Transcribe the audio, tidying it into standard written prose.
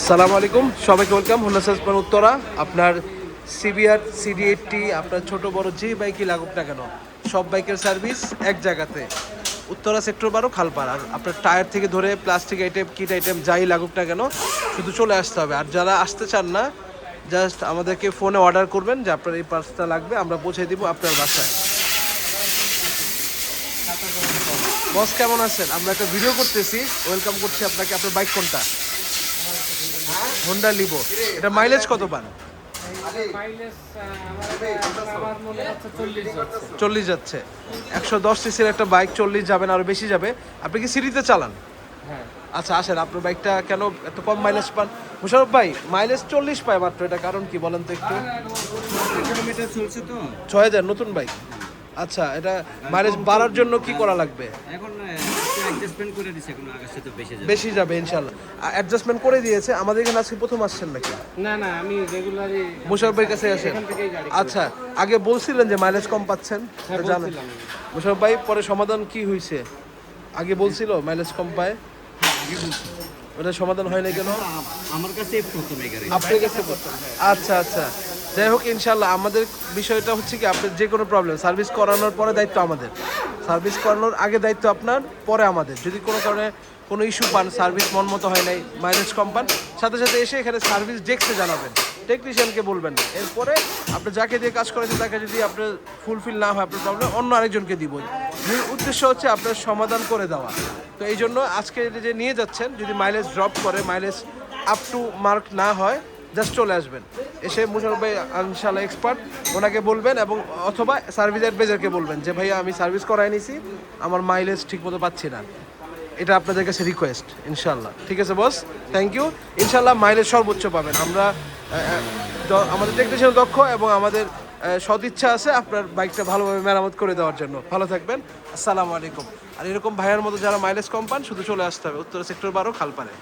সালাম আলাইকুম, সবাইকে ওয়েলকাম। হোন্ডা সাসপেন উত্তরা। আপনার সিবিআর সিডি80 আপনার ছোট বড় যে বাইকই লাগুক না কেন, সব বাইকের সার্ভিস এক জায়গাতে, উত্তরা সেক্টর 12 খালপাড়। আর আপনার টায়ার থেকে ধরে প্লাস্টিক আইটেম কিট আইটেম যাই লাগুক না কেন, শুধু চলে আসতে হবে। আর যারা আসতে চান না, জাস্ট আমাদেরকে ফোনে অর্ডার করবেন যে আপনার এই পার্টসটা লাগবে, আমরা পৌঁছে দিব আপনার বাসায়। বস কেমন আছেন? আমরা একটা ভিডিও করতেছি, ওয়েলকাম করছি আপনাকে। আপনার বাইক কোনটা? Honda Livo. এটা মাইলেজ কত পান? 40 যাচ্ছে। 110 সিসির একটা বাইক 40 যাবে না, আরো বেশি যাবে। আপনি কি সিটিতে চালান? আচ্ছা, আসেন। আপনার বাইকটা কেন এত কম মাইলেজ পান? মুশারফ ভাই, মাইলেজ 40 পায় মাত্র, এটা কারণ কি বলেন তো একটু? কিলোমিটার চলছে তো 6000 নতুন বাইক। আচ্ছা, এটা মাইলেজ বাড়ার জন্য কি করা লাগবে? এখন অ্যাডজাস্টমেন্ট করে দিছে, এখন আগের সাথে বেশি যাবে ইনশাআল্লাহ। অ্যাডজাস্টমেন্ট করে দিয়েছে। আমাদের এখানে আজকে প্রথম আসছেন নাকি? না না, আমি রেগুলারই মুশারফ ভাইয়ের কাছে আসেন। এখান থেকেই গাড়ি আচ্ছা, আগে বলছিলেন যে মাইলেজ কম পাচ্ছেন, হ্যাঁ, তো জানেন। বলছিলাম। মুশারফ ভাই, পরে সমাধান কি হয়েছে? আগে বলছিল মাইলেজ কম পায়, আগে বলছি ওটা সমাধান হয় না কেন? আমার কাছে প্রথম এই গাড়ি। আপনার কাছে আচ্ছা আচ্ছা, যাই হোক ইনশাল্লাহ। আমাদের বিষয়টা হচ্ছে কি, আপনার যে কোনো প্রবলেম সার্ভিস করানোর পরে দায়িত্ব আমাদের, সার্ভিস করানোর আগে দায়িত্ব আপনার, পরে আমাদের। যদি কোনো কারণে কোনো ইস্যু পান, সার্ভিস মন মতো হয় নাই, মাইলেজ কম পান, সাথে সাথে এসে এখানে সার্ভিস ডেস্কে জানাবেন, টেকনিশিয়ানকে বলবেন। এরপরে আপনি যাকে দিয়ে কাজ করেছেন তাকে যদি আপনার ফুলফিল না হয় আপনার প্রবলেম, অন্য আরেকজনকে দিব। মূল উদ্দেশ্য হচ্ছে আপনার সমাধান করে দেওয়া। তো এই জন্য আজকে যে নিয়ে যাচ্ছেন, যদি মাইলেজ ড্রপ করে, মাইলেজ আপ টু মার্ক না হয়, জাস্ট চলে আসবেন। এসে মুশারফ ভাই ইনশাআল্লাহ এক্সপার্ট, ওনাকে বলবেন, এবং অথবা সার্ভিস অ্যাডভাইজারকে বলবেন যে ভাইয়া আমি সার্ভিস করাই নিছি, আমার মাইলেজ ঠিকমতো পাচ্ছি না। এটা আপনাদের কাছে রিকোয়েস্ট ইনশাআল্লাহ। ঠিক আছে বস, থ্যাংক ইউ। ইনশাআল্লাহ মাইলেজ সর্বোচ্চ পাবেন। আমরা আমাদের টেকনিশিয়ান দক্ষ এবং আমাদের সদিচ্ছা আছে আপনার বাইকটা ভালোভাবে মেরামত করে দেওয়ার জন্য। ভালো থাকবেন, আসসালামু আলাইকুম। আর এরকম ভাইয়ের মতো যারা মাইলেজ কম পান, শুধু চলে আসতে হবে উত্তরা সেক্টর 12 খালপাড়ে।